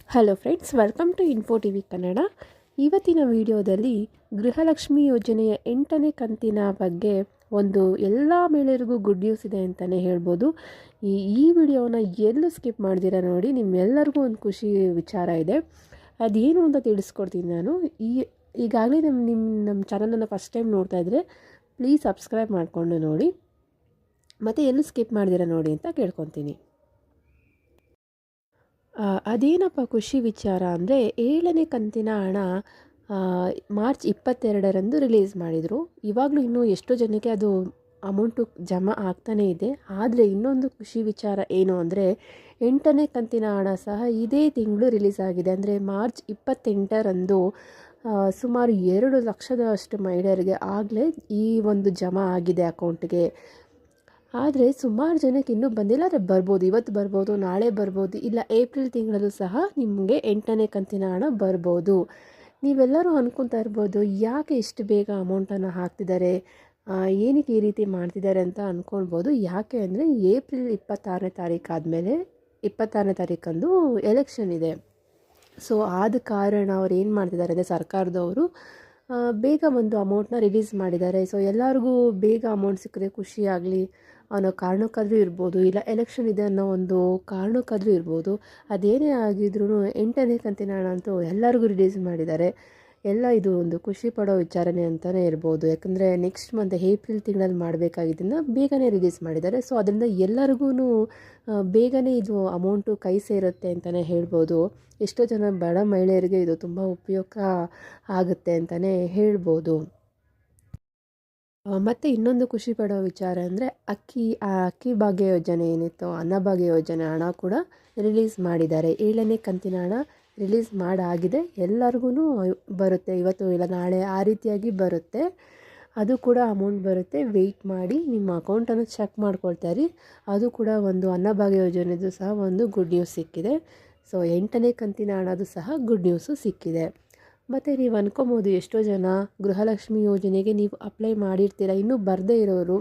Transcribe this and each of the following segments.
Hello friends, welcome to info TV Kannada. ಇವತ್ತಿನ ವಿಡಿಯೋದಲ್ಲಿ ಗೃಹಲಕ್ಷ್ಮಿ ಯೋಜನೆಯ 8ನೇ ಕಂತಿನ ಬಗ್ಗೆ ಒಂದು ಎಲ್ಲ ಮಹಿಳೆಯರಿಗೂ ಗುಡ್ ನ್ಯೂಸ್ ಇದೆ ಅಂತಲೇ ಹೇಳ್ಬೋದು. ಈ ವಿಡಿಯೋನ ಎಲ್ಲೂ ಸ್ಕಿಪ್ ಮಾಡ್ದಿರ ನೋಡಿ. ನಿಮ್ಮೆಲ್ಲರಿಗೂ ಒಂದು ಖುಷಿ ವಿಚಾರ ಇದೆ. ಅದೇನು ಅಂತ ತಿಳಿಸ್ಕೊಡ್ತೀನಿ ನಾನು. ಈಗಾಗಲೇ ನಮ್ಮ ಚಾನಲನ್ನು ಫಸ್ಟ್ ಟೈಮ್ ನೋಡ್ತಾ ಇದ್ದರೆ ಪ್ಲೀಸ್ ಸಬ್ಸ್ಕ್ರೈಬ್ ಮಾಡಿಕೊಂಡು ನೋಡಿ, ಮತ್ತು ಎಲ್ಲೂ ಸ್ಕಿಪ್ ಮಾಡ್ದಿರ ನೋಡಿ ಅಂತ ಕೇಳ್ಕೊತೀನಿ. ಅದೇನಪ್ಪ ಖುಷಿ ವಿಚಾರ ಅಂದರೆ, 7ನೇ ಕಂತಿನ ಹಣ ಮಾರ್ಚ್ 22ರಂದು ರಿಲೀಸ್ ಮಾಡಿದರು. ಇವಾಗಲೂ ಇನ್ನೂ ಎಷ್ಟೋ ಜನಕ್ಕೆ ಅದು ಅಮೌಂಟು ಜಮಾ ಆಗ್ತಾನೇ ಇದೆ. ಆದರೆ ಇನ್ನೊಂದು ಖುಷಿ ವಿಚಾರ ಏನು ಅಂದರೆ, 8ನೇ ಕಂತಿನ ಹಣ ಸಹ ಇದೇ ತಿಂಗಳು ರಿಲೀಸ್ ಆಗಿದೆ. ಅಂದರೆ ಮಾರ್ಚ್ 28ರಂದು ಸುಮಾರು 2 ಲಕ್ಷದಷ್ಟು ಮಹಿಳೆಯರಿಗೆ ಆಗಲೇ ಈ ಒಂದು ಜಮಾ ಆಗಿದೆ ಅಕೌಂಟ್ಗೆ. ಆದರೆ ಸುಮಾರು ಜನಕ್ಕೆ ಇನ್ನೂ ಬಂದಿಲ್ಲ. ಆದರೆ ಬರ್ಬೋದು, ಇವತ್ತು ಬರ್ಬೋದು, ನಾಳೆ ಬರ್ಬೋದು, ಇಲ್ಲ ಏಪ್ರಿಲ್ ತಿಂಗಳಲ್ಲೂ ಸಹ ನಿಮಗೆ 8ನೇ ಕಂತಿನ ಹಣ ಬರ್ಬೋದು. ನೀವೆಲ್ಲರೂ ಅಂದ್ಕೊತಾ ಇರ್ಬೋದು, ಯಾಕೆ ಇಷ್ಟು ಬೇಗ ಅಮೌಂಟನ್ನು ಹಾಕ್ತಿದ್ದಾರೆ, ಏನಕ್ಕೆ ಈ ರೀತಿ ಮಾಡ್ತಿದ್ದಾರೆ ಅಂತ ಅಂದ್ಕೊಳ್ಬೋದು. ಯಾಕೆ ಅಂದರೆ, ಏಪ್ರಿಲ್ 26ನೇ ತಾರೀಕು ಆದಮೇಲೆ 26ನೇ ತಾರೀಕಂದು ಎಲೆಕ್ಷನ್ ಇದೆ. ಸೊ ಆದ ಕಾರಣ ಅವ್ರು ಏನು ಮಾಡ್ತಿದ್ದಾರೆ ಅಂದರೆ, ಸರ್ಕಾರದವರು ಬೇಗ ಒಂದು ಅಮೌಂಟ್ನ ರಿಲೀಸ್ ಮಾಡಿದ್ದಾರೆ. ಸೊ ಎಲ್ಲರಿಗೂ ಬೇಗ ಅಮೌಂಟ್ ಸಿಕ್ಕರೆ ಖುಷಿಯಾಗಲಿ ಅನ್ನೋ ಕಾರಣಕ್ಕಾದರೂ ಇರ್ಬೋದು, ಇಲ್ಲ ಎಲೆಕ್ಷನ್ ಇದೆ ಅನ್ನೋ ಒಂದು ಕಾರಣಕ್ಕಾದರೂ ಇರ್ಬೋದು. ಅದೇನೇ ಆಗಿದ್ರೂ 8ನೇ ಕಂತಿನ ಹಣ ಅಂತೂ ಎಲ್ಲರಿಗೂ ರಿಲೀಸ್ ಮಾಡಿದ್ದಾರೆ. ಇದು ಒಂದು ಖುಷಿ ಪಡೋ ವಿಚಾರನೆ ಅಂತಲೇ ಇರ್ಬೋದು. ಯಾಕಂದರೆ ನೆಕ್ಸ್ಟ್ ಮಂತ್ ಏಪ್ರಿಲ್ ತಿಂಗಳಲ್ಲಿ ಮಾಡಬೇಕಾಗಿದ್ದನ್ನು ಬೇಗನೆ ರಿಲೀಸ್ ಮಾಡಿದ್ದಾರೆ. ಸೊ ಅದರಿಂದ ಎಲ್ಲರಿಗೂ ಬೇಗನೆ ಇದು ಅಮೌಂಟು ಕೈ ಸೇರುತ್ತೆ ಅಂತಲೇ ಹೇಳ್ಬೋದು. ಎಷ್ಟೋ ಜನ ಬಡ ಮಹಿಳೆಯರಿಗೆ ಇದು ತುಂಬ ಉಪಯೋಗ ಆಗುತ್ತೆ ಅಂತಲೇ ಹೇಳ್ಬೋದು. ಮತ್ತು ಇನ್ನೊಂದು ಖುಷಿ ಪಡೋ ವಿಚಾರ ಅಂದರೆ, ಅಕ್ಕಿ ಭಾಗ್ಯ ಯೋಜನೆ ಏನಿತ್ತು, ಅನ್ನಭಾಗ್ಯ ಯೋಜನೆ ಹಣ ಕೂಡ ರಿಲೀಸ್ ಮಾಡಿದ್ದಾರೆ. 7ನೇ ಕಂತಿನ ಹಣ ರಿಲೀಸ್ ಮಾಡಾಗಿದೆ. ಎಲ್ಲರಿಗೂ ಬರುತ್ತೆ, ಇವತ್ತು ಇಲ್ಲ ನಾಳೆ ಆ ರೀತಿಯಾಗಿ ಬರುತ್ತೆ. ಅದು ಕೂಡ ಅಮೌಂಟ್ ಬರುತ್ತೆ. ವೆಯ್ಟ್ ಮಾಡಿ, ನಿಮ್ಮ ಅಕೌಂಟನ್ನು ಚೆಕ್ ಮಾಡ್ಕೊಳ್ತಾರೆ. ಅದು ಕೂಡ ಒಂದು ಅನ್ನಭಾಗ್ಯ ಯೋಜನೆದು ಸಹ ಒಂದು ಗುಡ್ ನ್ಯೂಸ್ ಸಿಕ್ಕಿದೆ. ಸೊ 8ನೇ ಕಂತಿನ ಹಣದು ಸಹ ಗುಡ್ ನ್ಯೂಸು ಸಿಕ್ಕಿದೆ. ಮತ್ತು ನೀವು ಅನ್ಕೊಬೋದು, ಎಷ್ಟೋ ಜನ ಗೃಹಲಕ್ಷ್ಮಿ ಯೋಜನೆಗೆ ನೀವು ಅಪ್ಲೈ ಮಾಡಿರ್ತೀರ, ಇನ್ನೂ ಬರದೇ ಇರೋರು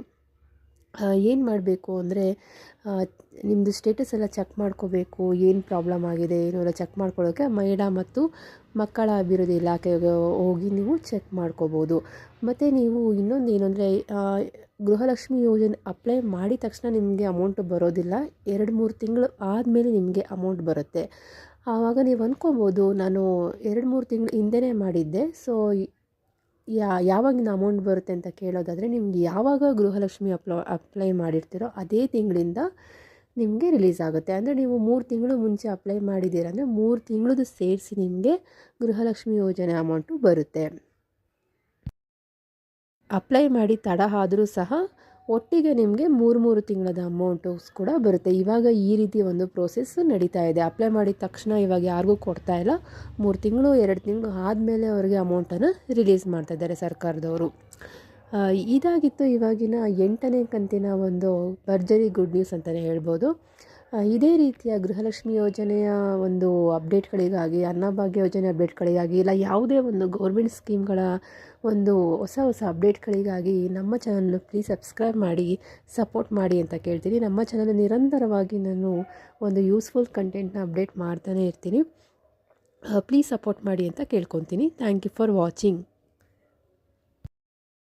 ಏನು ಮಾಡಬೇಕು ಅಂದರೆ, ನಿಮ್ಮದು ಸ್ಟೇಟಸ್ ಎಲ್ಲ ಚೆಕ್ ಮಾಡ್ಕೋಬೇಕು. ಏನು ಪ್ರಾಬ್ಲಮ್ ಆಗಿದೆ ಏನು ಎಲ್ಲ ಚೆಕ್ ಮಾಡ್ಕೊಳ್ಳೋಕ್ಕೆ ಮಹಿಳಾ ಮತ್ತು ಮಕ್ಕಳ ಅಭಿವೃದ್ಧಿ ಇಲಾಖೆಗೆ ಹೋಗಿ ನೀವು ಚೆಕ್ ಮಾಡ್ಕೋಬೋದು. ಮತ್ತು ನೀವು ಇನ್ನೊಂದು ಏನು ಅಂದರೆ, ಗೃಹಲಕ್ಷ್ಮಿ ಯೋಜನೆ ಅಪ್ಲೈ ಮಾಡಿದ ತಕ್ಷಣ ನಿಮಗೆ ಅಮೌಂಟು ಬರೋದಿಲ್ಲ. 2-3 ತಿಂಗಳು ಆದಮೇಲೆ ನಿಮಗೆ ಅಮೌಂಟ್ ಬರುತ್ತೆ. ಆವಾಗ ನೀವು ಅಂದ್ಕೊಬೋದು, ನಾನು 2-3 ತಿಂಗಳು ಹಿಂದೆನೇ ಮಾಡಿದ್ದೆ, ಸೊ ಯಾವಾಗಿನ ಅಮೌಂಟ್ ಬರುತ್ತೆ ಅಂತ ಕೇಳೋದಾದರೆ, ನಿಮ್ಗೆ ಯಾವಾಗ ಗೃಹಲಕ್ಷ್ಮಿ ಅಪ್ಲೈ ಮಾಡಿರ್ತೀರೋ ಅದೇ ತಿಂಗಳಿಂದ ನಿಮಗೆ ರಿಲೀಸ್ ಆಗುತ್ತೆ. ಅಂದರೆ ನೀವು 3 ತಿಂಗಳು ಮುಂಚೆ ಅಪ್ಲೈ ಮಾಡಿದ್ದೀರ ಅಂದರೆ 3 ತಿಂಗಳದ್ದು ಸೇರಿಸಿ ನಿಮಗೆ ಗೃಹಲಕ್ಷ್ಮಿ ಯೋಜನೆ ಅಮೌಂಟು ಬರುತ್ತೆ. ಅಪ್ಲೈ ಮಾಡಿ ತಡ ಆದರೂ ಸಹ ಒಟ್ಟಿಗೆ ನಿಮಗೆ 3 ತಿಂಗಳದ ಅಮೌಂಟು ಕೂಡ ಬರುತ್ತೆ. ಇವಾಗ ಈ ರೀತಿ ಒಂದು ಪ್ರೋಸೆಸ್ ನಡೀತಾ ಇದೆ. ಅಪ್ಲೈ ಮಾಡಿದ ತಕ್ಷಣ ಇವಾಗ ಯಾರಿಗೂ ಕೊಡ್ತಾ ಇಲ್ಲ. 3 ತಿಂಗಳು 2 ತಿಂಗಳು ಆದಮೇಲೆ ಅವರಿಗೆ ಅಮೌಂಟನ್ನು ರಿಲೀಸ್ ಮಾಡ್ತಾ ಇದ್ದಾರೆ ಸರ್ಕಾರದವರು. ಇದಾಗಿತ್ತು ಇವಾಗಿನ 8ನೇ ಕಂತಿನ ಒಂದು ಭರ್ಜರಿ ಗುಡ್ ನ್ಯೂಸ್ ಅಂತಲೇ ಹೇಳ್ಬೋದು. ಇದೇ ರೀತಿಯ ಗೃಹಲಕ್ಷ್ಮಿ ಯೋಜನೆಯ ಒಂದು ಅಪ್ಡೇಟ್ಗಳಿಗಾಗಿ, ಅನ್ನಭಾಗ್ಯ ಯೋಜನೆ ಅಪ್ಡೇಟ್ಗಳಿಗಾಗಿ, ಇಲ್ಲ ಯಾವುದೇ ಒಂದು ಗೌರ್ಮೆಂಟ್ ಸ್ಕೀಮ್ಗಳ ಒಂದು ಹೊಸ ಅಪ್ಡೇಟ್ಗಳಿಗಾಗಿ ನಮ್ಮ ಚಾನಲ್ನ ಪ್ಲೀಸ್ ಸಬ್ಸ್ಕ್ರೈಬ್ ಮಾಡಿ, ಸಪೋರ್ಟ್ ಮಾಡಿ ಅಂತ ಕೇಳ್ತೀನಿ. ನಮ್ಮ ಚಾನಲ್ ನಿರಂತರವಾಗಿ ನಾನು ಒಂದು ಯೂಸ್ಫುಲ್ ಕಂಟೆಂಟ್ನ ಅಪ್ಡೇಟ್ ಮಾಡ್ತಾನೆ ಇರ್ತೀನಿ. ಪ್ಲೀಸ್ ಸಪೋರ್ಟ್ ಮಾಡಿ ಅಂತ ಕೇಳ್ಕೊತೀನಿ. Thank you for watching.